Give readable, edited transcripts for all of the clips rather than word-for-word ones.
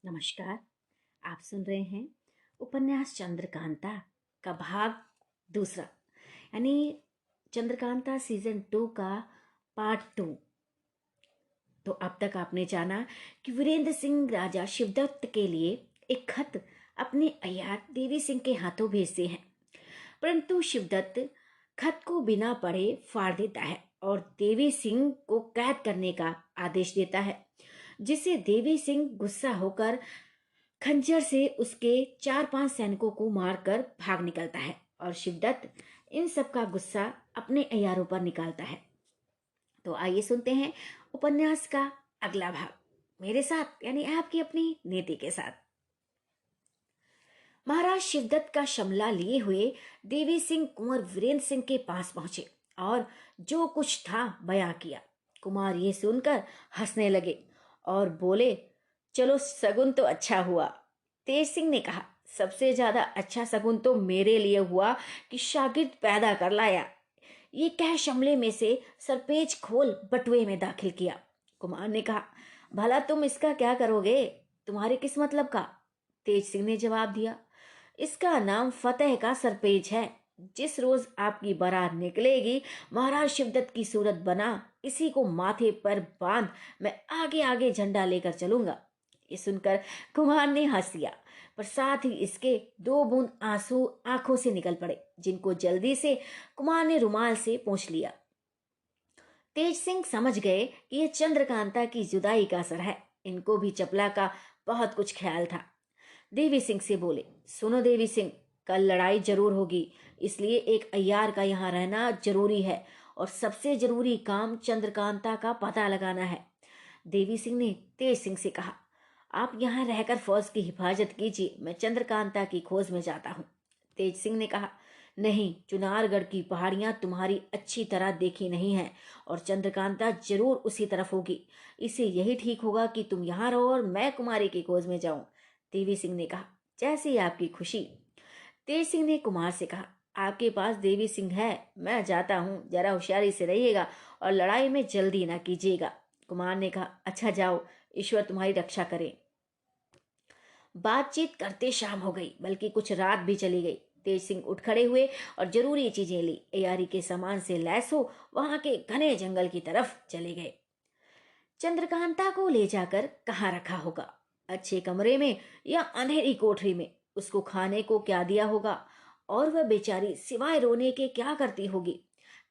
नमस्कार। आप सुन रहे हैं उपन्यास चंद्रकांता का भाग दूसरा, यानी चंद्रकांता सीजन 2 का पार्ट 2। तो अब तक आपने जाना कि वीरेंद्र सिंह राजा शिवदत्त के लिए एक खत अपने अय्यार देवी सिंह के हाथों भेजते हैं, परंतु शिवदत्त खत को बिना पढ़े फाड़ देता है और देवी सिंह को कैद करने का आदेश देता है, जिसे देवी सिंह गुस्सा होकर खंजर से उसके 4-5 सैनिकों को मारकर भाग निकलता है और शिवदत्त इन सब का गुस्सा अपने अय्यारों पर निकालता है। तो आइए सुनते हैं उपन्यास का अगला भाग मेरे साथ, यानी आपकी अपनी नीति के साथ। महाराज शिवदत्त का शमला लिए हुए देवी सिंह कुंवर वीरेंद्र सिंह के पास पहुंचे और जो कुछ था बयां किया। कुमार ये सुनकर हंसने लगे और बोले, चलो सगुन तो अच्छा हुआ। तेज सिंह ने कहा, सबसे ज्यादा अच्छा सगुन तो मेरे लिए हुआ कि शागिर्द पैदा कर लाया। ये कह शमले में से सरपेज खोल बटुए में दाखिल किया। कुमार ने कहा, भला तुम इसका क्या करोगे, तुम्हारे किस मतलब का? तेज सिंह ने जवाब दिया, इसका नाम फतेह का सरपेज है। जिस रोज आपकी बारात निकलेगी, महाराज शिवदत्त की सूरत बना इसी को माथे पर बांध मैं आगे आगे झंडा लेकर चलूंगा। ये सुनकर कुमार ने हंस दिया, पर साथ ही इसके 2 बूंद आंसू आंखों से निकल पड़े, जिनको जल्दी से कुमार ने रुमाल से पोंछ लिया। तेज सिंह समझ गए कि यह चंद्रकांता की जुदाई का असर है। इनको भी चपला का बहुत कुछ ख्याल था। देवी सिंह से बोले, सुनो देवी सिंह, कल लड़ाई जरूर होगी, इसलिए एक अय्यार का यहाँ रहना जरूरी है और सबसे जरूरी काम चंद्रकांता का पता लगाना है। देवी सिंह ने तेज सिंह से कहा, आप यहाँ रहकर फौज की हिफाजत कीजिए, मैं चंद्रकांता की खोज में जाता हूँ। तेज सिंह ने कहा, नहीं, चुनारगढ़ की पहाड़ियां तुम्हारी अच्छी तरह देखी नहीं है और चंद्रकांता जरूर उसी तरफ होगी। इसे यही ठीक होगा कि तुम यहाँ रहो और मैं कुमारी की खोज में जाऊं। देवी सिंह ने कहा, जैसी आपकी खुशी। तेज सिंह ने कुमार से कहा, आपके पास देवी सिंह है, मैं जाता हूँ, जरा होशियारी से रहिएगा और लड़ाई में जल्दी ना कीजिएगा। कुमार ने कहा, अच्छा जाओ, ईश्वर तुम्हारी रक्षा करे। बातचीत करते शाम हो गई, बल्कि कुछ रात भी चली गई। तेज सिंह उठ खड़े हुए और जरूरी चीजें ली तैयारी के सामान से लैस हो वहां के घने जंगल की तरफ चले गए। चंद्रकांता को ले जाकर कहाँ रखा होगा, अच्छे कमरे में या अंधेरी कोठरी में? उसको खाने को क्या दिया होगा और वह बेचारी सिवाय रोने के क्या करती होगी?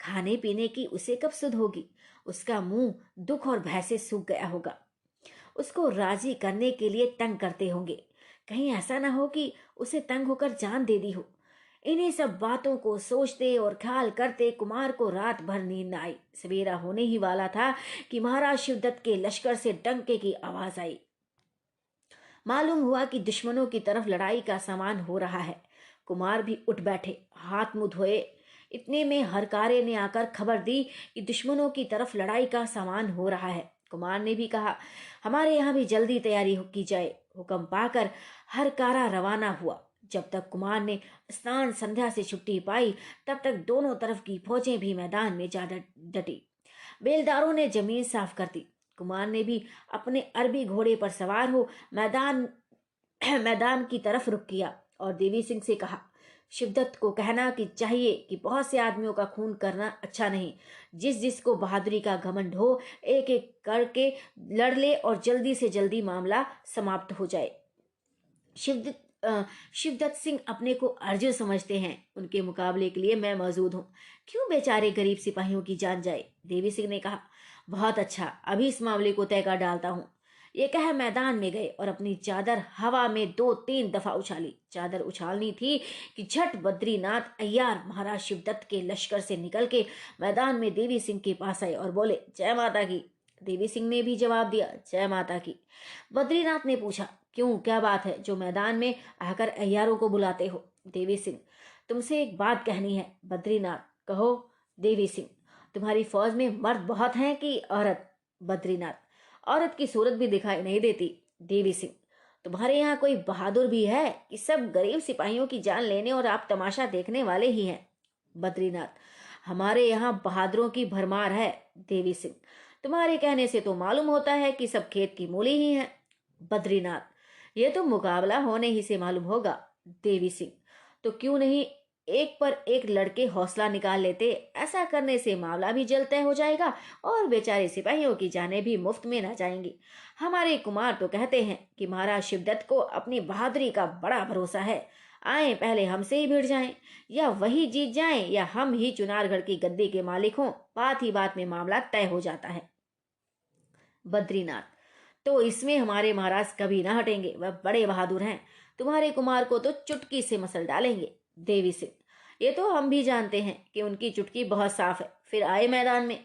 खाने पीने की उसे कब सुध होगी? उसका मुंह दुख और भय से सूख गया होगा। उसको राजी करने के लिए तंग करते होंगे, कहीं ऐसा ना हो कि उसे तंग होकर जान दे दी हो। इन्हीं सब बातों को सोचते और ख्याल करते कुमार को रात भर नींद न आई। सवेरा होने ही वाला था कि महाराज शिवदत्त के लश्कर से डंके की आवाज आई। मालूम हुआ कि दुश्मनों की तरफ लड़ाई का सामान हो रहा है। कुमार भी उठ बैठे, हाथ मुंह धोए। इतने में हरकारे ने आकर खबर दी कि दुश्मनों की तरफ लड़ाई का सामान हो रहा है। कुमार ने भी कहा, हमारे यहाँ भी जल्दी तैयारी की जाए। हुक्म पाकर हरकारा रवाना हुआ। जब तक कुमार ने स्नान संध्या से छुट्टी पाई, तब तक दोनों तरफ की फौजें भी मैदान में जा डटी। बेलदारों ने जमीन साफ कर दी। कुमार ने भी अपने अरबी घोड़े पर सवार हो मैदान मैदान की तरफ रुख किया और देवी सिंह से कहा, शिवदत्त को कहना कि चाहिए कि बहुत से आदमियों का खून करना अच्छा नहीं। जिस जिसको बहादुरी का घमंड हो, एक एक करके लड़ ले और जल्दी से जल्दी मामला समाप्त हो जाए। शिवदत्त शिवदत्त सिंह अपने को अर्जुन समझते हैं, उनके मुकाबले के लिए मैं मौजूद हूँ। क्यों बेचारे गरीब सिपाहियों की जान जाए? देवी सिंह ने कहा, बहुत अच्छा, अभी इस मामले को तय कर डालता हूँ। ये कह मैदान में गए और अपनी चादर हवा में 2-3 दफा उछाली। चादर उछालनी थी कि झट बद्रीनाथ अय्यार महाराज शिवदत्त के लश्कर से निकल के मैदान में देवी सिंह के पास आए और बोले, जय माता की। देवी सिंह ने भी जवाब दिया, जय माता की। बद्रीनाथ ने पूछा, क्यों, क्या बात है जो मैदान में आकर अय्यारों को बुलाते हो? देवी सिंह, तुमसे एक बात कहनी है। बद्रीनाथ, कहो। देवी सिंह, तुम्हारी फौज में मर्द बहुत हैं कि औरत? बद्रीनाथ, औरत की सूरत भी दिखाई नहीं देती। देवी सिंह, तुम्हारे यहाँ कोई बहादुर भी है कि सब गरीब सिपाहियों की जान लेने और आप तमाशा देखने वाले ही हैं? बद्रीनाथ, हमारे यहाँ बहादुरों की भरमार है। देवी सिंह, तुम्हारे कहने से तो मालूम होता है कि सब खेत की मूली ही हैं। बद्रीनाथ, ये तो मुकाबला होने ही से मालूम होगा। देवी सिंह, तो क्यों नहीं एक पर एक लड़के हौसला निकाल लेते? ऐसा करने से मामला भी जल्द तय हो जाएगा और बेचारे सिपाहियों की जानें भी मुफ्त में न जाएंगी। हमारे कुमार तो कहते हैं कि महाराज शिवदत्त को अपनी बहादुरी का बड़ा भरोसा है। आए पहले हमसे ही भिड़ जाएं, या वही जीत जाएं या हम ही चुनारगढ़ की गद्दी के मालिक हों। बात ही बात में मामला तय हो जाता है। बद्रीनाथ, तो इसमें हमारे महाराज कभी ना हटेंगे, वह बड़े बहादुर हैं। तुम्हारे कुमार को तो चुटकी से मसल डालेंगे। देवी सिंह, ये तो हम भी जानते हैं कि उनकी चुटकी बहुत साफ है। फिर आए मैदान में।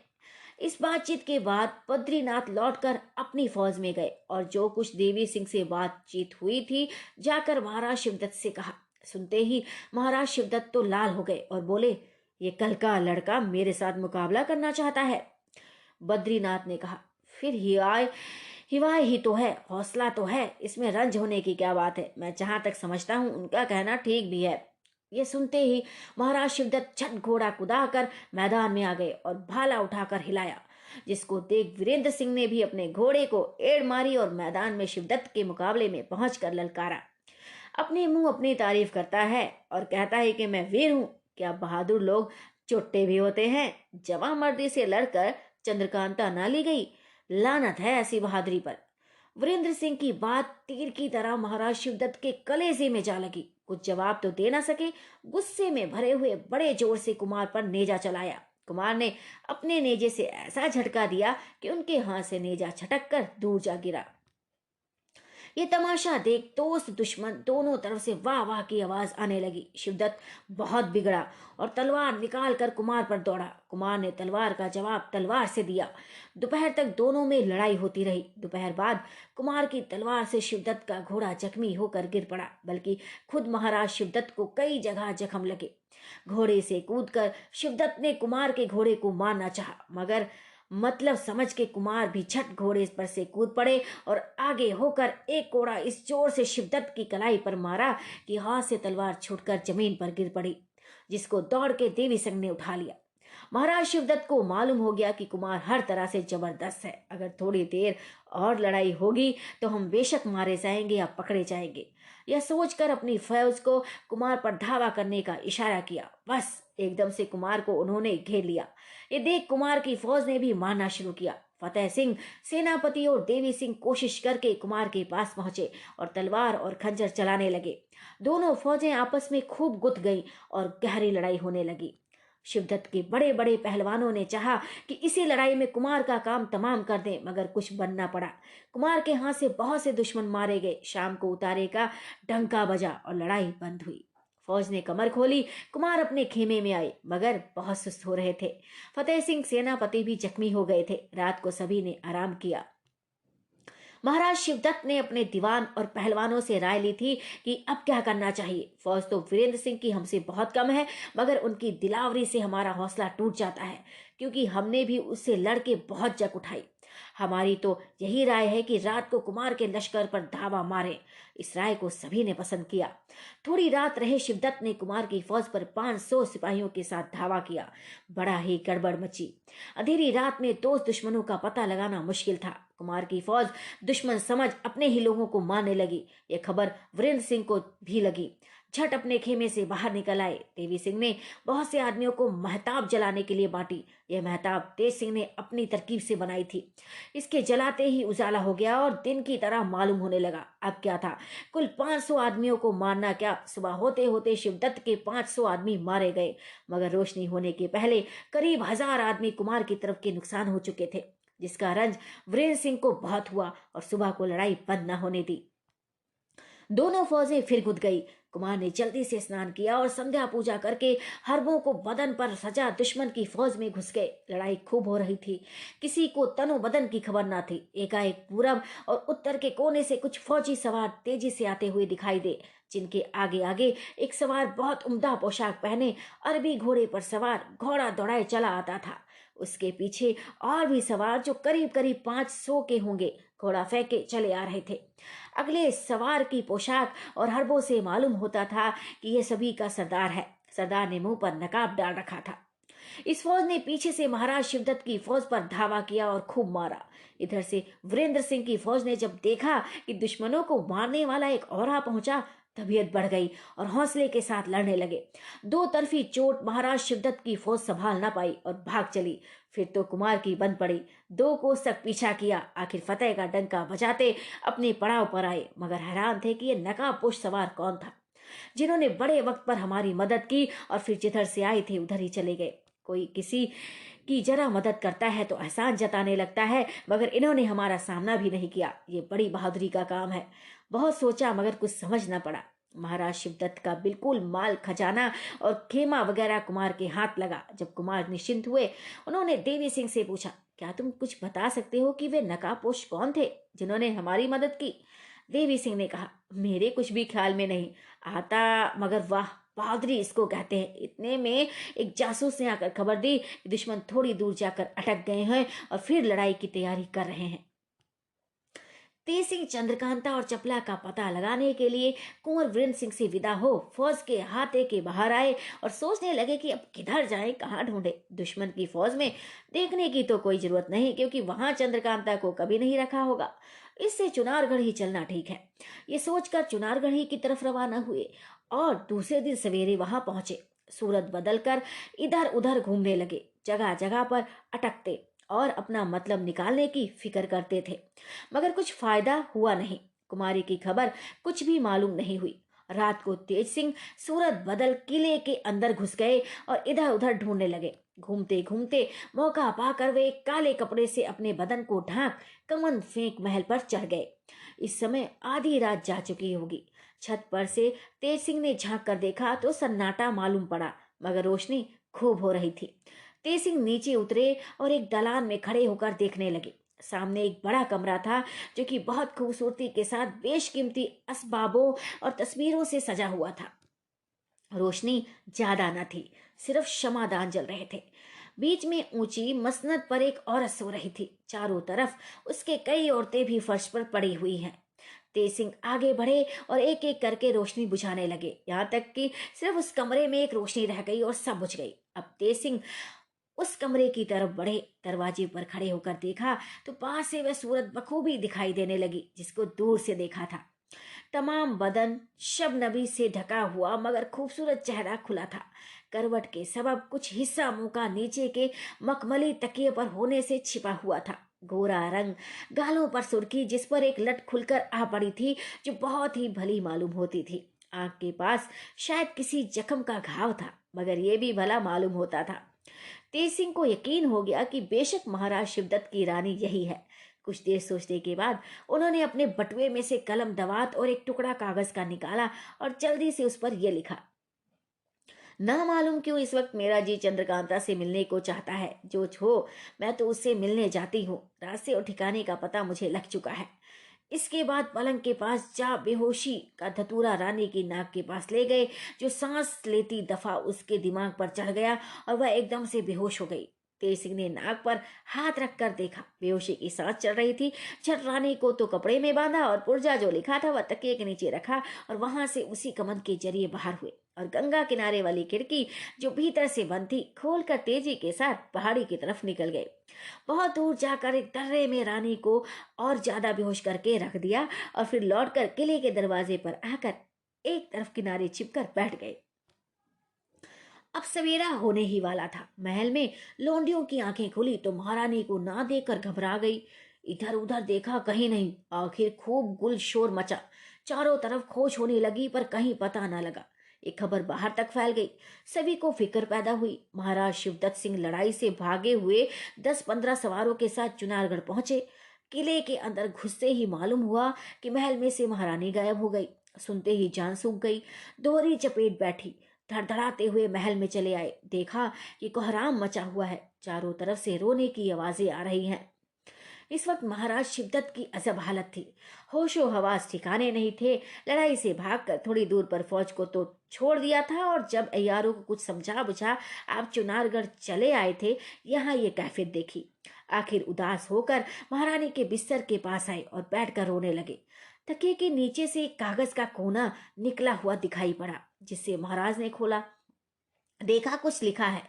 इस बातचीत के बाद बद्रीनाथ लौटकर अपनी फौज में गए और जो कुछ देवी सिंह से बातचीत हुई थी जाकर महाराज शिवदत्त से कहा। सुनते ही महाराज शिवदत्त तो लाल हो गए और बोले, ये कल का लड़का मेरे साथ मुकाबला करना चाहता है। बद्रीनाथ ने कहा, फिर हिवाय ही तो है, हौसला तो है, इसमें रंज होने की क्या बात है। मैं जहां तक समझता हूं उनका कहना ठीक भी है। ये सुनते ही महाराज शिवदत्त झट घोड़ा कुदाकर मैदान में आ गए और भाला उठाकर हिलाया, जिसको देख वीरेंद्र सिंह ने भी अपने घोड़े को एड़ मारी और मैदान में शिवदत्त के मुकाबले में पहुंचकर ललकारा। अपने मुंह अपनी तारीफ करता है और कहता है कि मैं वीर हूं। क्या बहादुर लोग चोट्टे भी होते हैं? जवां मर्दी से लड़कर चंद्रकांता ना ली गई। लानत है ऐसी बहादुरी पर। वीरेंद्र सिंह की बात तीर की तरह महाराज शिवदत्त के कलेजे में जा लगी। कुछ जवाब तो दे ना सके। गुस्से में भरे हुए बड़े जोर से कुमार पर नेजा चलाया। कुमार ने अपने नेजे से ऐसा झटका दिया कि उनके हाथ से नेजा छटक कर दूर जा गिरा। ये तमाशा देख दोस्त दुश्मन दोनों तरफ से वाह वाह की आवाज आने लगी। शिवदत्त बहुत बिगड़ा और तलवार निकाल कर कुमार पर दौड़ा। कुमार ने तलवार का जवाब तलवार से दिया। दोपहर तक दोनों में लड़ाई होती रही। दोपहर बाद कुमार की तलवार से शिवदत्त का घोड़ा जख्मी होकर गिर पड़ा, बल्कि खुद महाराज शिवदत्त को कई जगह जख्म लगे। घोड़े से कूदकर शिवदत्त ने कुमार के घोड़े को मारना चाहा, मगर मतलब समझ के कुमार भी झट घोड़े पर से कूद पड़े और आगे होकर एक कोड़ा इस जोर से शिवदत्त की कलाई पर मारा कि हाथ से तलवार छूटकर जमीन पर गिर पड़ी, जिसको दौड़ के देवी सिंह ने उठा लिया। महाराज शिवदत्त को मालूम हो गया कि कुमार हर तरह से जबरदस्त है। अगर थोड़ी देर और लड़ाई होगी तो हम बेशक मारे जाएंगे या पकड़े जाएंगे। यह सोचकर अपनी फौज को कुमार पर धावा करने का इशारा किया। बस एकदम से कुमार को उन्होंने घेर लिया। ये देख कुमार की फौज ने भी मारना शुरू किया। फतेह सिंह सेनापति और देवी सिंह कोशिश करके कुमार के पास पहुंचे और तलवार और खंजर चलाने लगे। दोनों फौजें आपस में खूब गुथ गई और गहरी लड़ाई होने लगी। शिवदत्त के बड़े बड़े पहलवानों ने चाहा कि इसी लड़ाई में कुमार का काम तमाम कर दें, मगर कुछ बनना पड़ा। कुमार के हाथ से बहुत से दुश्मन मारे गए। शाम को उतारे का डंका बजा और लड़ाई बंद हुई। फौज ने कमर खोली। कुमार अपने खेमे में आए, मगर बहुत सुस्त हो रहे थे। फतेह सिंह सेनापति भी जख्मी हो गए थे। रात को सभी ने आराम किया। महाराज शिवदत्त ने अपने दीवान और पहलवानों से राय ली थी कि अब क्या करना चाहिए। फौज तो वीरेंद्र सिंह की हमसे बहुत कम है, मगर उनकी दिलावरी से हमारा हौसला टूट जाता है, क्योंकि हमने भी उससे लड़के बहुत जंग उठाई। हमारी तो यही राय है कि रात को कुमार के लश्कर पर धावा मारे। इस राय को सभी ने पसंद किया। थोड़ी रात रहे शिवदत्त ने कुमार की फौज पर 500 सिपाहियों के साथ धावा किया। बड़ा ही गड़बड़ मची। अंधेरी रात में दोस्त दुश्मनों का पता लगाना मुश्किल था। कुमार की फौज दुश्मन समझ अपने ही लोगों को मारने लगी। ये खबर वीरेंद्र सिंह को भी लगी। झट अपने खेमे से बाहर निकल आए। देवी सिंह ने बहुत से आदमियों को महताब जलाने के लिए बांटी। यह महताब तेज सिंह ने अपनी तरकीब से बनाई थी। इसके जलाते ही उजाला हो गया और दिन की तरह मालूम होने लगा। अब क्या था, कुल 500 आदमियों को मारना क्या, सुबह होते होते शिवदत्त के 500 आदमी मारे गए, मगर रोशनी होने के पहले करीब 1000 आदमी कुमार की तरफ के नुकसान हो चुके थे, जिसका रंज वीरेंद्र सिंह को बहुत हुआ और सुबह को लड़ाई बंद न होने दी। दोनों फौजें फिर गुद गई। कुमार ने जल्दी से स्नान किया और संध्या पूजा करके हरबों को बदन पर सजा दुश्मन की फौज में घुस गए। लड़ाई खूब हो रही थी। किसी को तनो बदन की खबर न थी। एकाएक पूरब और उत्तर के कोने से कुछ फौजी सवार तेजी से आते हुए दिखाई दे, जिनके आगे आगे एक सवार बहुत उम्दा पोशाक पहने अरबी घोड़े पर सवार घोड़ा दौड़ाए चला आता था। उसके पीछे और भी सवार जो करीब करीब 500 के होंगे घोड़ा फेंके चले आ रहे थे। अगले सवार की पोशाक और हरबों से मालूम होता था कि यह सभी का सरदार है। सरदार ने मुंह पर नकाब डाल रखा था। इस फौज ने पीछे से महाराज शिवदत्त की फौज पर धावा किया और खूब मारा। इधर से वीरेंद्र सिंह की फौज ने जब देखा कि दुश्मनों को मारने वाला एक औरा पहुंचा, तबीयत बढ़ गई और हौसले के साथ लड़ने लगे। दो तरफी चोट महाराज शिवदत्त की फौज संभाल न पाई और भाग चली। फिर तो कुमार की बंद पड़ी। 2 कोस तक पीछा किया, आखिर फतेह का डंका बजाते अपने पड़ाव पर आए, मगर हैरान थे कि ये नकाबपोश सवार कौन था जिन्होंने बड़े वक्त पर हमारी मदद की और फिर जिधर से आए थे उधर ही चले गए। कोई किसी की जरा मदद करता है तो एहसान जताने लगता है, मगर इन्होंने हमारा सामना भी नहीं किया। ये बड़ी बहादुरी का काम है। बहुत सोचा मगर कुछ समझ न पड़ा। महाराज शिवदत्त का बिल्कुल माल खजाना और खेमा वगैरह कुमार के हाथ लगा। जब कुमार निश्चिंत हुए, उन्होंने देवी सिंह से पूछा, क्या तुम कुछ बता सकते हो कि वे नकाबपोश कौन थे जिन्होंने हमारी मदद की? देवी सिंह ने कहा, मेरे कुछ भी ख्याल में नहीं आता, मगर वाह, बहादुरी इसको कहते हैं। इतने में एक जासूस ने आकर खबर दी कि दुश्मन थोड़ी दूर जाकर अटक गए हैं और फिर लड़ाई की तैयारी कर रहे हैं। तेज सिंह चंद्रकांता और चपला का पता लगाने के लिए कुंवर वीरेंद्र सिंह से विदा हो फौज के हाथे के बाहर आए और सोचने लगे कि अब किधर जाएं, कहाँ ढूंढे। दुश्मन की फौज में देखने की तो कोई जरूरत नहीं, क्योंकि वहां चंद्रकांता को कभी नहीं रखा होगा। इससे चुनारगढ़ ही चलना ठीक है। ये सोचकर चुनारगढ़ ही की तरफ रवाना हुए और दूसरे दिन सवेरे वहां पहुंचे। सूरत बदलकर इधर उधर घूमने लगे, जगह जगह पर अटकते और अपना मतलब निकालने की फिक्र करते थे, मगर कुछ फायदा हुआ नहीं। कुमारी की खबर कुछ भी मालूम नहीं हुई। रात को तेज सिंह सूरत बदल किले के अंदर घुस गए और इधर उधर ढूंढने लगे। घूमते घूमते मौका पाकर वे काले कपड़े से अपने बदन को ढांक कमन फेंक महल पर चढ़ गए। इस समय आधी रात जा चुकी होगी। छत पर से तेज सिंह ने झांक कर देखा तो सन्नाटा मालूम पड़ा, मगर रोशनी खूब हो रही थी। तेज सिंह नीचे उतरे और एक दलान में खड़े होकर देखने लगे। सामने एक बड़ा कमरा था जो कि बहुत खूबसूरती के साथ बेशकीमती असबाबों और तस्वीरों से सजा हुआ था। रोशनी ज्यादा न थी, सिर्फ शमादान जल रहे थे। बीच में ऊंची मसनद पर एक औरत सो रही थी। चारों तरफ उसके कई औरतें भी फर्श पर पड़ी हुई हैं। तेज सिंह आगे बढ़े और एक एक करके रोशनी बुझाने लगे, यहाँ तक कि सिर्फ उस कमरे में एक रोशनी रह गई और सब बुझ गई। अब तेज सिंह उस कमरे की तरफ बढ़े। दरवाजे पर खड़े होकर देखा तो पास से वह सूरत बखूबी दिखाई देने लगी जिसको दूर से देखा था। तमाम बदन शबनबी से ढका हुआ मगर खूबसूरत चेहरा खुला था। करवट के सबब कुछ हिस्सा मुंह का नीचे के मखमली तकिए पर होने से छिपा हुआ था। गोरा रंग, गालों पर सुर्खी जिस पर एक लट खुलकर आ पड़ी थी जो बहुत ही भली मालूम होती थी। आंख के पास शायद किसी जख्म का घाव था, मगर यह भी भला मालूम होता था। तेज सिंह को यकीन हो गया कि बेशक महाराज शिवदत्त की रानी यही है। कुछ देर सोचने के बाद उन्होंने अपने बटुए में से कलम दवात और एक टुकड़ा कागज का निकाला और जल्दी से उस पर यह लिखा, न मालूम क्यों इस वक्त मेरा जी चंद्रकांता से मिलने को चाहता है। जो हो, मैं तो उससे मिलने जाती हूँ। रास्ते और ठिकाने का पता मुझे लग चुका है। इसके बाद पलंग के पास जा बेहोशी का धतूरा रानी की नाक के पास ले गए, जो सांस लेती दफा उसके दिमाग पर चढ़ गया और वह एकदम से बेहोश हो गई। तेज सिंह ने नाक पर हाथ रखकर देखा, बेहोशी की सांस चल रही थी। झट रानी को तो कपड़े में बांधा और पुर्जा जो लिखा था वह तकिए के नीचे रखा और वहां से उसी कमंद के जरिए बाहर हुए और गंगा किनारे वाली खिड़की जो भीतर से बंद थी खोलकर तेजी के साथ पहाड़ी की तरफ निकल गए। बहुत दूर जाकर एक दर्रे में रानी को और ज्यादा बेहोश करके रख दिया और फिर लौटकर किले के दरवाजे पर आकर एक तरफ किनारे छिपकर बैठ गए। अब सवेरा होने ही वाला था। महल में लोंडियों की आंखें खुली तो महारानी को ना देखकर घबरा गई। इधर उधर देखा, कहीं नहीं। आखिर खूब गुल शोर मचा। चारों तरफ खोज होने लगी पर कहीं पता न लगा। एक खबर बाहर तक फैल गई। सभी को फिक्र पैदा हुई। महाराज शिवदत्त सिंह लड़ाई से भागे हुए 10-15 सवारों के साथ चुनारगढ़ पहुंचे। किले के अंदर घुसते ही मालूम हुआ कि महल में से महारानी गायब हो गई। सुनते ही जान सूख गई। दोहरी चपेट बैठी। धड़धड़ाते हुए महल में चले आए। देखा कि कोहराम मचा हुआ है। चारों तरफ से रोने की आवाजें आ रही हैं। इस वक्त महाराज शिवदत्त की अजब हालत थी। होशो हवास ठिकाने नहीं थे। लड़ाई से भागकर थोड़ी दूर पर फौज को तो छोड़ दिया था और जब अय्यारों को कुछ समझा बुझा आप चुनारगढ़ चले आए थे, यहाँ ये कैफियत देखी। आखिर उदास होकर महारानी के बिस्तर के पास आए और बैठकर रोने लगे। तकिए के नीचे से एक कागज का कोना निकला हुआ दिखाई पड़ा, जिसे महाराज ने खोला। देखा कुछ लिखा है।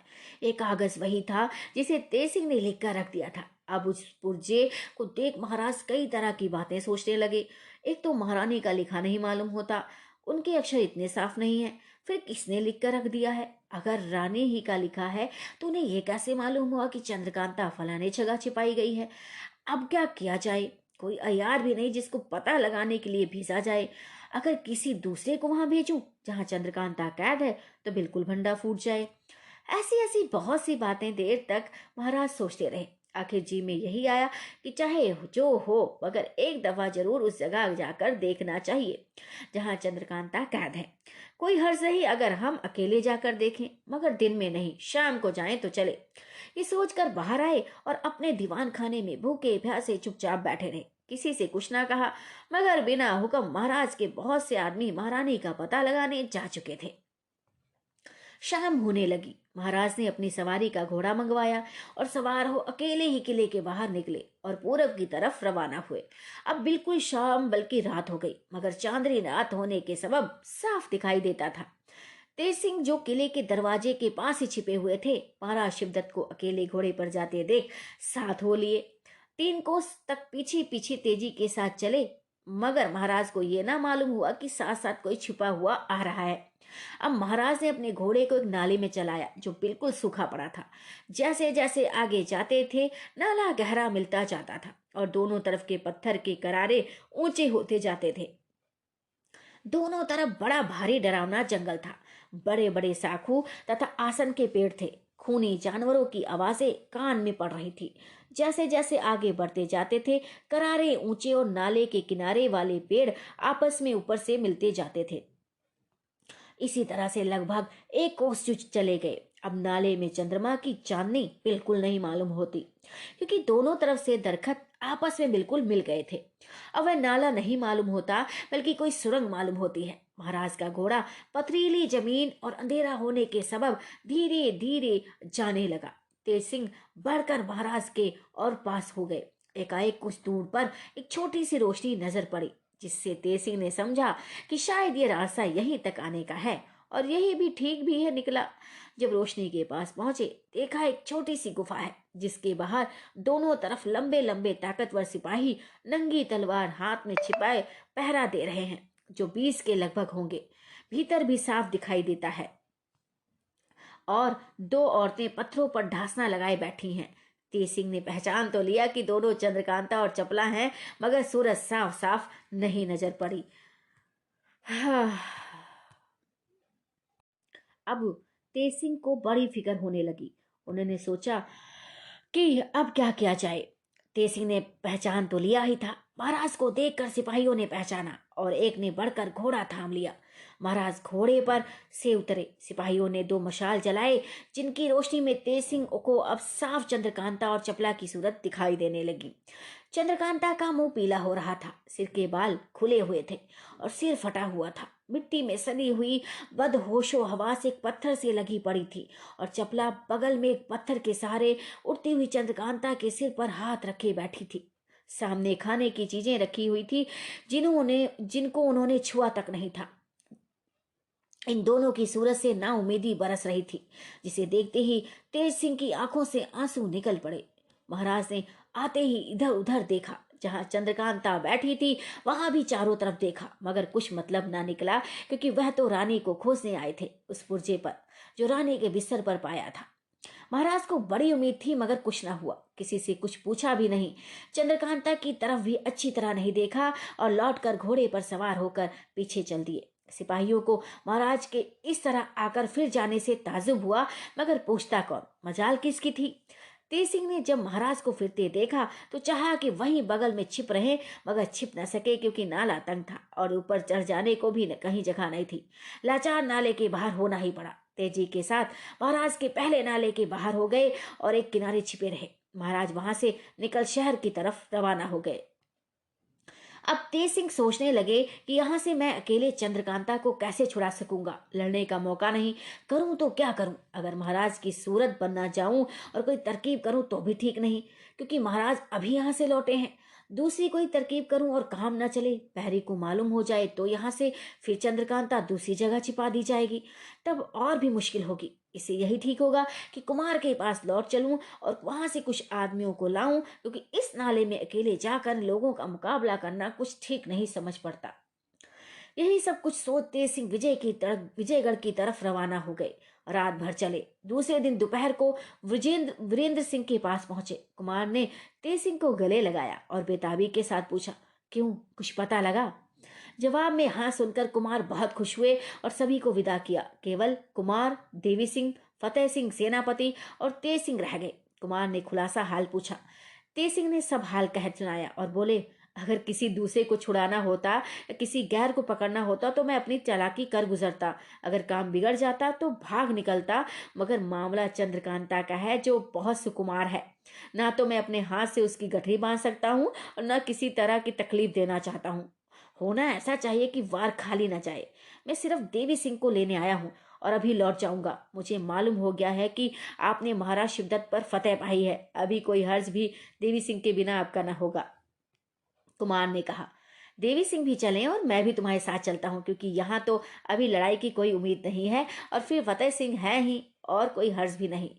एक कागज वही था जिसे तेज सिंह ने लिख कर रख दिया था। अब उस पुर्जे को देख महाराज कई तरह की बातें सोचने लगे। एक तो महारानी का लिखा नहीं मालूम होता, उनके अक्षर इतने साफ नहीं है, फिर किसने लिख कर रख दिया है? अगर रानी ही का लिखा है तो उन्हें यह कैसे मालूम हुआ कि चंद्रकांता फलाने जगह छिपाई गई है? अब क्या किया जाए? कोई अयार भी नहीं जिसको पता लगाने के लिए भेजा जाए। अगर किसी दूसरे को वहां भेजूं जहां चंद्रकांता कैद है तो बिल्कुल भंडा फूट जाए। ऐसी ऐसी बहुत सी बातें देर तक महाराज सोचते रहे। आखिर जी में यही आया कि चाहे जो हो मगर एक दफा जरूर उस जगह जाकर देखना चाहिए जहां चंद्रकांता कैद है। कोई हर्ज नहीं अगर हम अकेले जाकर देखें, मगर दिन में नहीं, शाम को जाएं तो चले। ये सोचकर बाहर आए और अपने दीवान खाने में भूखे प्यासे चुपचाप बैठे रहे। किसी से कुछ ना कहा, मगर बिना हुक्म महाराज के बहुत से आदमी महारानी का पता लगाने जा चुके थे। शाम होने लगी। महाराज ने अपनी सवारी का घोड़ा मंगवाया और सवार हो अकेले ही किले के बाहर निकले और पूरब की तरफ रवाना हुए। अब बिल्कुल शाम बल्कि रात हो गई, मगर चांदनी रात होने के सबब साफ दिखाई देता था। तेज सिंह जो किले के दरवाजे के पास ही छिपे हुए थे, महाराज शिवदत्त को अकेले घोड़े पर जाते देख साथ हो लिए 3 कोस तक पीछे पीछे तेजी के साथ चले। मगर महाराज को यह ना मालूम हुआ कि साथ साथ कोई छिपा हुआ आ रहा है। अब महाराज ने अपने घोड़े को एक नाले में चलाया जो बिल्कुल सूखा पड़ा था। जैसे जैसे आगे जाते थे नाला गहरा मिलता जाता था और दोनों तरफ के पत्थर के करारे ऊंचे होते जाते थे। दोनों तरफ बड़ा भारी डरावना जंगल था। बड़े बड़े साखू तथा आसन के पेड़ थे। खूनी जानवरों की आवाजें कान में पड़ रही थी। जैसे जैसे आगे बढ़ते जाते थे करारे ऊंचे और नाले के किनारे वाले पेड़ आपस में ऊपर से मिलते जाते थे। इसी तरह से लगभग 1 कोस चले गए। अब नाले में चंद्रमा की चांदनी बिल्कुल नहीं मालूम होती, क्योंकि दोनों तरफ से दरखत आपस में बिल्कुल मिल गए थे। अब वह नाला नहीं मालूम होता बल्कि कोई सुरंग मालूम होती है। महाराज का घोड़ा पथरीली जमीन और अंधेरा होने के सबब धीरे धीरे जाने लगा। तेज सिंह बढ़कर महाराज के और पास हो गए। एकाएक कुछ दूर पर एक छोटी सी रोशनी नजर पड़ी, जिससे तेज सिंह ने समझा कि शायद ये रास्ता यहीं तक आने का है और यही भी ठीक भी है निकला। जब रोशनी के पास पहुंचे देखा एक छोटी सी गुफा है, जिसके बाहर दोनों तरफ लंबे लंबे ताकतवर सिपाही नंगी तलवार हाथ में छिपाए पहरा दे रहे हैं, जो 20 के लगभग होंगे। भीतर भी साफ दिखाई देता है और 2 औरतें पत्थरों पर ढासना लगाए बैठी हैं। तेज सिंह ने पहचान तो लिया कि दोनों चंद्रकांता और चपला हैं, मगर सूरज साफ साफ नहीं नजर पड़ी। हाँ। अब तेज सिंह को बड़ी फिक्र होने लगी। उन्होंने सोचा कि अब क्या किया जाए। तेज सिंह ने पहचान तो लिया ही था। महाराज को देखकर सिपाहियों ने पहचाना और एक ने बढ़कर घोड़ा थाम लिया। महाराज घोड़े पर से उतरे। सिपाहियों ने 2 मशाल जलाए, जिनकी रोशनी में तेज सिंह को अब साफ चंद्रकांता और चपला की सूरत दिखाई देने लगी। चंद्रकांता का मुंह पीला हो रहा था, सिर के बाल खुले हुए थे और सिर फटा हुआ था। मिट्टी में सनी हुई बदहोशो हवास एक पत्थर से लगी पड़ी थी और चपला बगल में एक पत्थर के सहारे उड़ती हुई चंद्रकांता के सिर पर हाथ रखे बैठी थी। सामने खाने की चीजें रखी हुई थी जिनको उन्होंने छुआ तक नहीं था। इन दोनों की सूरत से नाउम्मीदी बरस रही थी, जिसे देखते ही तेज सिंह की आंखों से आंसू निकल पड़े। महाराज ने आते ही इधर उधर देखा। जहां चंद्रकांता बैठी थी वहां भी चारों तरफ देखा, मगर कुछ मतलब ना निकला, क्योंकि वह तो रानी को खोजने आए थे उस पुर्जे पर जो रानी के बिस्तर पर पाया था। महाराज को बड़ी उम्मीद थी, मगर कुछ ना हुआ। किसी से कुछ पूछा भी नहीं, चंद्रकांता की तरफ भी अच्छी तरह नहीं देखा और लौटकर घोड़े पर सवार होकर पीछे चल दिए। सिपाहियों को महाराज के इस तरह आकर फिर जाने से ताजुब हुआ, मगर पूछता कौन, मजाल किसकी थी। तेज सिंह ने जब महाराज को फिरते देखा तो चाहा कि वहीं बगल में छिप रहे, मगर छिप न सके, क्योंकि नाला तंग था और ऊपर चढ़ जाने को भी कहीं जगह नहीं थी। लाचार नाले के बाहर होना ही पड़ा। तेजी के साथ महाराज के पहले नाले के बाहर हो गए और एक किनारे छिपे रहे। महाराज वहां से निकल शहर की तरफ रवाना हो गए। अब तेज सिंह सोचने लगे कि यहाँ से मैं अकेले चंद्रकांता को कैसे छुड़ा सकूंगा। लड़ने का मौका नहीं, करूं तो क्या करूं। अगर महाराज की सूरत बनना जाऊं और कोई तरकीब करूं तो भी ठीक नहीं, क्योंकि महाराज अभी यहाँ से लौटे हैं। दूसरी कोई तरकीब करूं और काम न चले, पहरी को मालूम हो जाए तो यहाँ से फिर चंद्रकांता दूसरी जगह छिपा दी जाएगी, तब और भी मुश्किल होगी। इसे यही ठीक होगा कि कुमार के पास लौट चलूं और वहां से कुछ आदमियों को लाऊं, क्योंकि इस नाले में अकेले जाकर लोगों का मुकाबला करना कुछ ठीक नहीं समझ पड़ता। यही सब कुछ सोचते सिंह विजयगढ़ की तरफ रवाना हो गए। रात भर चले। दूसरे दिन दोपहर को वीरेंद्र सिंह के पास पहुंचे। कुमार ने तेज सिंह को गले लगाया और बेताबी के साथ पूछा, क्यों, कुछ पता लगा? जवाब में हाँ सुनकर कुमार बहुत खुश हुए और सभी को विदा किया। केवल कुमार, देवी सिंह, फतेह सिंह सेनापति और तेज सिंह रह गए। कुमार ने खुलासा हाल पूछा। तेज सिंह ने सब हाल कह सुनाया और बोले, अगर किसी दूसरे को छुड़ाना होता या किसी गैर को पकड़ना होता तो मैं अपनी चालाकी कर गुजरता। अगर काम बिगड़ जाता तो भाग निकलता, मगर मामला चंद्रकांता का है जो बहुत सुकुमार है। ना तो मैं अपने हाथ से उसकी गठरी बांध सकता हूँ और न किसी तरह की तकलीफ देना चाहता हूँ। होना ऐसा चाहिए कि वार खाली न जाए। मैं सिर्फ देवी सिंह को लेने आया हूँ और अभी लौट जाऊंगा। मुझे मालूम हो गया है कि आपने महाराज शिवदत्त पर फतेह पाई है। अभी कोई हर्ज भी देवी सिंह के बिना आपका न होगा। कुमार ने कहा, देवी सिंह भी चलें और मैं भी तुम्हारे साथ चलता हूँ, क्योंकि यहाँ तो अभी लड़ाई की कोई उम्मीद नहीं है और फिर फतेह सिंह है ही और कोई हर्ज भी नहीं।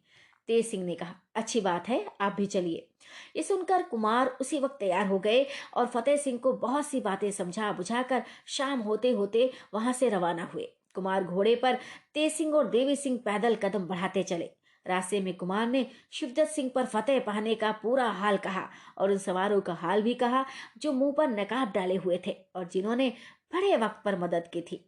तेज सिंह ने कहा, अच्छी बात है, आप भी चलिए। ये सुनकर कुमार उसी वक्त तैयार हो गए और फतेह सिंह को बहुत सी बातें समझा बुझाकर शाम होते होते वहां से रवाना हुए। कुमार घोड़े पर, तेज सिंह और देवी सिंह पैदल कदम बढ़ाते चले। रास्ते में कुमार ने शिवदत्त सिंह पर फतेह पाने का पूरा हाल कहा और उन सवारों का हाल भी कहा जो मुंह पर नकाब डाले हुए थे और जिन्होंने बड़े वक्त पर मदद की थी।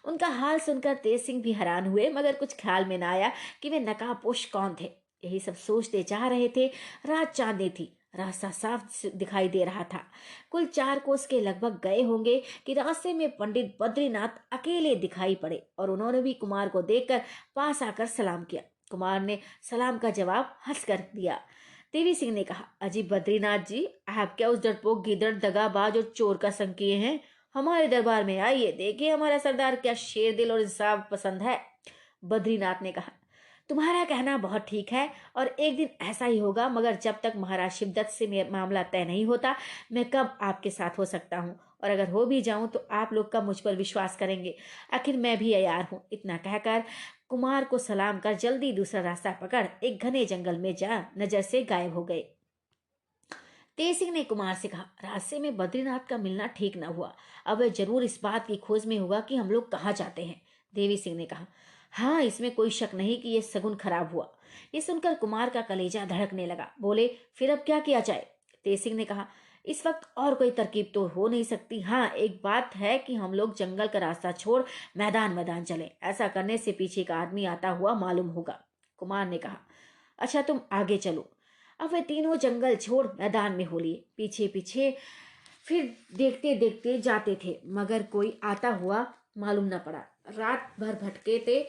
उनका हाल सुनकर तेज सिंह भी हैरान हुए, मगर कुछ ख्याल में न आया कि वे नकाबपोश कौन थे। यही सब सोचते जा रहे थे। रात चांदनी थी। रास्ता साफ दिखाई दे रहा था। कुल 4 कोस के लगभग गए होंगे कि रास्ते में पंडित बद्रीनाथ अकेले दिखाई पड़े और उन्होंने भी कुमार को देखकर पास आकर सलाम किया। कुमार ने सलाम का जवाब हंस कर दिया। देवी सिंह ने कहा, अजी बद्रीनाथ जी, आप क्या उस डरपोक गिदड़, दगाबाज और चोर का संग किए हैं? हमारे दरबार में आइए, देखिए हमारा सरदार क्या शेर दिल और इंसाफ पसंद है। बद्रीनाथ ने कहा, तुम्हारा कहना बहुत ठीक है और एक दिन ऐसा ही होगा, मगर जब तक महाराज शिवदत्त से मामला तय नहीं होता मैं कब आपके साथ हो सकता हूँ, और अगर हो भी जाऊं तो आप लोग कब मुझ पर विश्वास करेंगे? आखिर मैं भी अयार हूँ। इतना कहकर कुमार को सलाम कर जल्दी दूसरा रास्ता पकड़ एक घने जंगल में जा नजर से गायब हो गए। तेज सिंह ने कुमार से कहा, रास्ते में बद्रीनाथ का मिलना ठीक न हुआ। अब वह जरूर इस बात की खोज में होगा कि हम लोग कहाँ जाते हैं। देवी सिंह ने कहा, हाँ, इसमें कोई शक नहीं कि यह सगुन खराब हुआ। ये सुनकर कुमार का कलेजा धड़कने लगा। बोले, फिर अब क्या किया जाए? तेज सिंह ने कहा, इस वक्त और कोई तरकीब तो हो नहीं सकती। हाँ, एक बात है कि हम लोग जंगल का रास्ता छोड़ मैदान मैदान चले। ऐसा करने से पीछे का आदमी आता हुआ मालूम होगा। कुमार ने कहा, अच्छा, तुम आगे चलो। अब वे तीनों जंगल छोड़ मैदान में हो लिए। पीछे पीछे फिर देखते देखते जाते थे, मगर कोई आता हुआ मालूम न पड़ा। रात भर भटके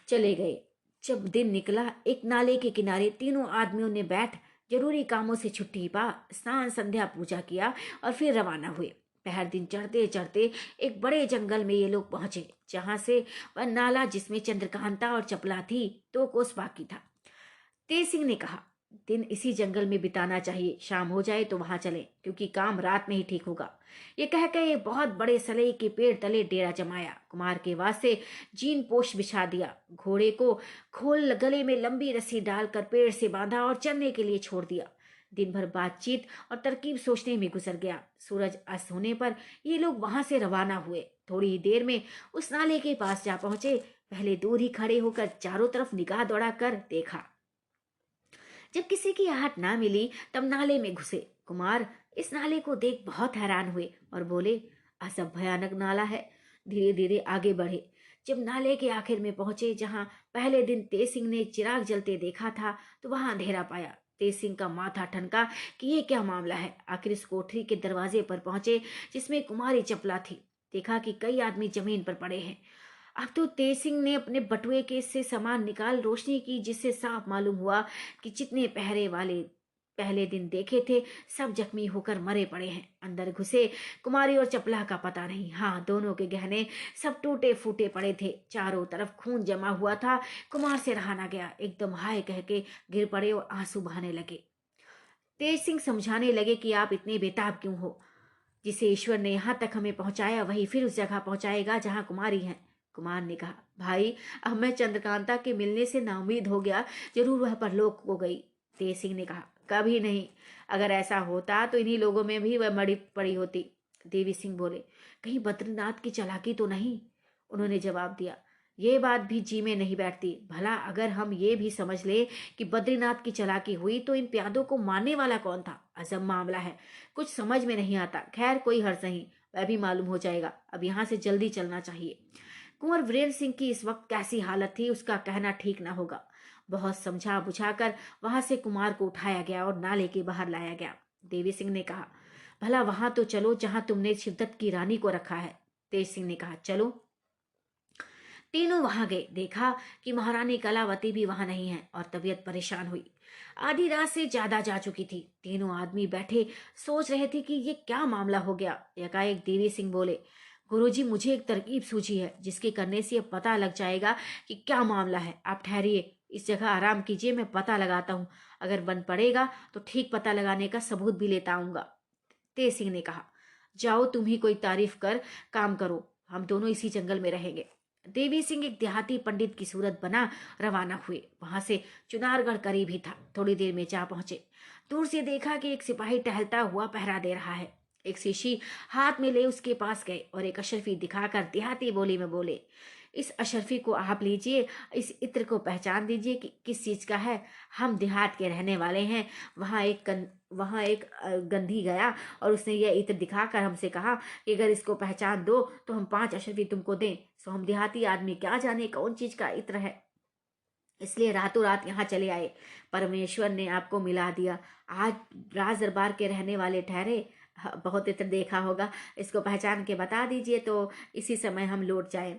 चले गए। जब दिन निकला, एक नाले के किनारे तीनों आदमियों ने बैठ जरूरी कामों से छुट्टी पा स्नान संध्या पूजा किया और फिर रवाना हुए। पहर दिन चढ़ते चढ़ते एक बड़े जंगल में ये लोग पहुंचे, जहां से वह नाला जिसमें चंद्रकांता और चपला थी 2 कोस बाकी था। तेज सिंह ने कहा, दिन इसी जंगल में बिताना चाहिए। शाम हो जाए तो वहां चलें, क्योंकि काम रात में ही ठीक होगा। ये कहकर एक बहुत बड़े सलेई के पेड़ तले डेरा जमाया। कुमार के वास्ते जीन पोश बिछा दिया। घोड़े को खोल गले में लंबी रस्सी डालकर पेड़ से बांधा और चलने के लिए छोड़ दिया। दिन भर बातचीत और तरकीब सोचने में गुजर गया। सूरज अस्त होने पर ये लोग वहां से रवाना हुए। थोड़ी ही देर में उस नाले के पास जा पहुंचे। पहले दूर ही खड़े होकर चारों तरफ निगाह दौड़ा कर देखा। जब किसी की आहट ना मिली तब नाले में घुसे। कुमार इस नाले को देख बहुत हैरान हुए और बोले, अजब भयानक नाला है। धीरे धीरे आगे बढ़े। जब नाले के आखिर में पहुंचे, जहां पहले दिन तेज सिंह ने चिराग जलते देखा था, तो वहां अंधेरा पाया। तेज सिंह का माथा ठनका कि ये क्या मामला है। आखिर इस कोठरी के दरवाजे पर पहुंचे जिसमें कुमारी चपला थी। देखा कि कई आदमी जमीन पर पड़े हैं। अब तो तेज सिंह ने अपने बटुए के से सामान निकाल रोशनी की, जिससे साफ मालूम हुआ कि जितने पहरे वाले पहले दिन देखे थे सब जख्मी होकर मरे पड़े हैं। अंदर घुसे, कुमारी और चपला का पता नहीं। हाँ, दोनों के गहने सब टूटे फूटे पड़े थे। चारों तरफ खून जमा हुआ था। कुमार से रहा ना गया। एकदम हाय कह के गिर पड़े और आंसू बहाने लगे। तेज सिंह समझाने लगे कि आप इतने बेताब क्यों हो। जिसे ईश्वर ने यहाँ तक हमें पहुंचाया वही फिर उस जगह पहुंचाएगा जहाँ कुमारी है। कुमार ने कहा, भाई अब मैं चंद्रकांता के मिलने से नाउम्मीद हो गया, जरूर वह परलोक को गई। तेज सिंह ने कहा, कभी नहीं, अगर ऐसा होता तो इन्हीं लोगों में भी वह मरी पड़ी होती। देवी सिंह बोले, कहीं बद्रीनाथ की चालाकी तो नहीं। उन्होंने जवाब दिया, ये बात भी जी में नहीं बैठती। भला अगर हम ये भी समझ ले कि बद्रीनाथ की चालाकी हुई तो इन प्यादों को मारने वाला कौन था? अजब मामला है, कुछ समझ में नहीं आता। खैर कोई हर्ज नहीं, वह भी मालूम हो जाएगा। अब यहाँ से जल्दी चलना चाहिए। कुंवर वीरेंद्र सिंह की इस वक्त कैसी हालत थी उसका कहना ठीक न होगा। बहुत समझा बुझाकर वहां से कुमार को उठाया गया और नाले के बाहर लाया गया। देवी सिंह ने कहा, भला वहां तो चलो जहां तुमने शिवदत्त की रानी को रखा है। तेज सिंह ने कहा, चलो। तीनों वहां गए। देखा कि महारानी कलावती भी वहां नहीं है और तबीयत परेशान हुई। आधी रात से ज्यादा जा चुकी थी। तीनों आदमी बैठे सोच रहे थे कि ये क्या मामला हो गया। एकाएक देवी सिंह बोले, गुरुजी मुझे एक तरकीब सूझी है जिसके करने से ये पता लग जाएगा कि क्या मामला है। आप ठहरिए, इस जगह आराम कीजिए, मैं पता लगाता हूँ। अगर बन पड़ेगा तो ठीक पता लगाने का सबूत भी लेता आऊंगा। तेज सिंह ने कहा, जाओ तुम ही कोई तारीफ कर काम करो, हम दोनों इसी जंगल में रहेंगे। देवी सिंह एक देहाती पंडित की सूरत बना रवाना हुए। वहां से चुनारगढ़ करीब ही था। थोड़ी देर में जा पहुंचे। दूर से देखा कि एक सिपाही टहलता हुआ पहरा दे रहा है। एक शीशी हाथ में ले उसके पास गए और एक अशरफी दिखाकर देहाती बोली में बोले, इस अशरफी को आप लीजिए, इस इत्र को पहचान दीजिए कि किस चीज का है। हम देहात के रहने वाले हैं। वहाँ एक गंधी गया और उसने यह इत्र दिखाकर हमसे कहा कि अगर इसको पहचान दो तो हम 5 अशरफी तुमको दें। सो हम देहाती आदमी क्या जाने कौन चीज का इत्र है, इसलिए रातों रात यहाँ चले आए। परमेश्वर ने आपको मिला दिया। आज राज दरबार के रहने वाले ठहरे। बहुत इत्र देखा होगा, इसको पहचान के बता दीजिए तो इसी समय हम लौट जाएं।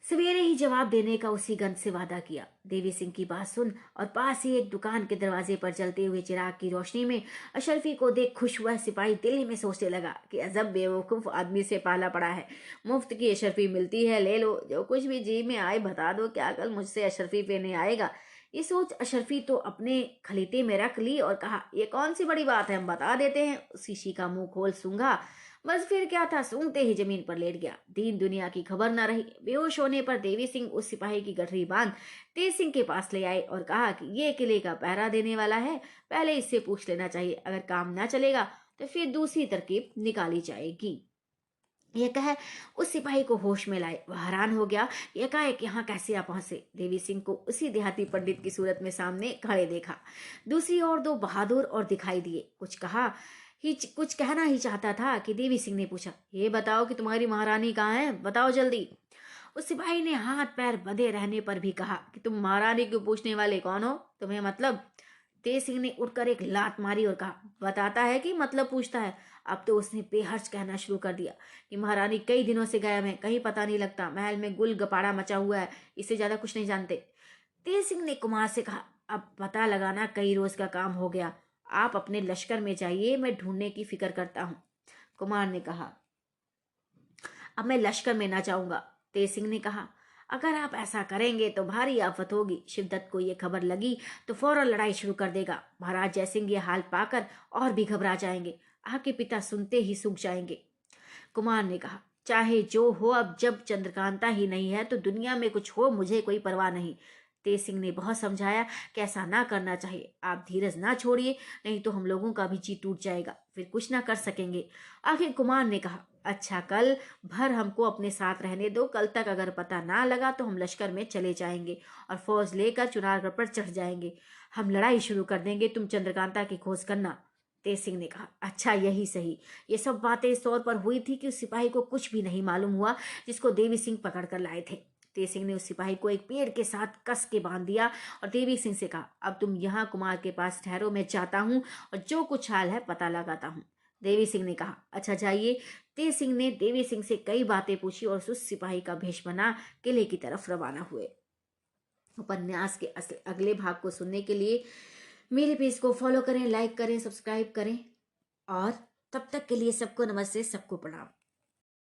सवेरे ही जवाब देने का उसी गंध से वादा किया। देवी सिंह की बात सुन और पास ही एक दुकान के दरवाजे पर जलते हुए चिराग की रोशनी में अशरफी को देख खुश हुआ सिपाही दिल में सोचने लगा कि अजब बेवकूफ आदमी से पाला पड़ा है। मुफ्त की अशरफी मिलती है, ले लो, जो कुछ भी जी में आए बता दो, क्या कल मुझसे अशरफी लेने आएगा। ये सोच अशरफी तो अपने खलीते में रख ली और कहा, ये कौन सी बड़ी बात है, हम बता देते हैं। शीशी का मुंह खोल सूंघा, बस फिर क्या था, सूंघते ही जमीन पर लेट गया। दीन दुनिया की खबर न रही। बेहोश होने पर देवी सिंह उस सिपाही की गठरी बांध तेज सिंह के पास ले आए और कहा कि ये किले का पहरा देने वाला है, पहले इससे पूछ लेना चाहिए। अगर काम न चलेगा तो फिर दूसरी तरकीब निकाली जाएगी। यह कह उस सिपाही को होश में लाए। वह हैरान हो गया, एकाएक यहाँ कैसे आ पहुंचे। देवी सिंह को उसी देहाती पंडित की सूरत में सामने खड़े देखा। दूसरी ओर 2 बहादुर और दिखाई दिए। कुछ कहना ही चाहता था कि देवी सिंह ने पूछा, ये बताओ कि तुम्हारी महारानी कहाँ है, बताओ जल्दी। उस सिपाही ने हाथ पैर बंधे रहने पर भी कहा कि तुम महारानी को पूछने वाले कौन हो, तुम्हें मतलब। तेज सिंह ने उठकर एक लात मारी और कहा, बताता है कि मतलब पूछता है। अब तो उसने बेहर्ज कहना शुरू कर दिया कि महारानी कई दिनों से गायब है, कहीं पता नहीं लगता, महल में गुल गपाड़ा मचा हुआ है, इससे ज्यादा कुछ नहीं जानते। तेज सिंह ने कुमार से कहा, अब पता लगाना कई रोज का काम हो गया, आप अपने लश्कर में जाइए, मैं ढूंढने की फिक्र करता हूँ। कुमार ने कहा, अब मैं लश्कर में ना जाऊंगा। तेज सिंह ने कहा, अगर आप ऐसा करेंगे तो भारी आफत होगी। शिवदत्त को ये खबर लगी तो फौरन लड़ाई शुरू कर देगा। महाराज जयसिंह ये हाल पाकर और भी घबरा जाएंगे, आपके पिता सुनते ही सूख जाएंगे। कुमार ने कहा, चाहे जो हो, अब जब चंद्रकांता ही नहीं है तो दुनिया में कुछ हो, मुझे कोई परवाह नहीं। तेज सिंह ने बहुत समझाया कि ऐसा ना करना चाहिए, आप धीरज ना छोड़िए, नहीं तो हम लोगों का भी जी टूट जाएगा, फिर कुछ ना कर सकेंगे। आखिर कुमार ने कहा, अच्छा कल भर हमको अपने साथ रहने दो, कल तक अगर पता ना लगा तो हम लश्कर में चले जाएंगे और फौज लेकर चुनारगढ़ पर चढ़ जाएंगे। हम लड़ाई शुरू कर देंगे, तुम चंद्रकांता की खोज करना। तेज सिंह ने कहा, अच्छा यही सही। ये सब बातें इस तौर पर हुई थी कि उस सिपाही को कुछ भी नहीं मालूम हुआ जिसको देवी सिंह पकड़ कर लाए थे। तेज सिंह ने उस सिपाही को एक पेड़ के साथ कस के बांध दिया और देवी सिंह से कहा, अब तुम यहाँ कुमार के पास ठहरो, मैं जाता हूँ और जो कुछ हाल है पता लगाता हूँ। देवी सिंह ने कहा, अच्छा जाइए। तेज सिंह ने देवी सिंह से कई बातें पूछी और उस सिपाही का भेष बना किले की तरफ रवाना हुए। उपन्यास के अगले भाग को सुनने के लिए मेरे पेज को फॉलो करें, लाइक करें, सब्सक्राइब करें और तब तक के लिए सबको नमस्ते, सबको प्रणाम।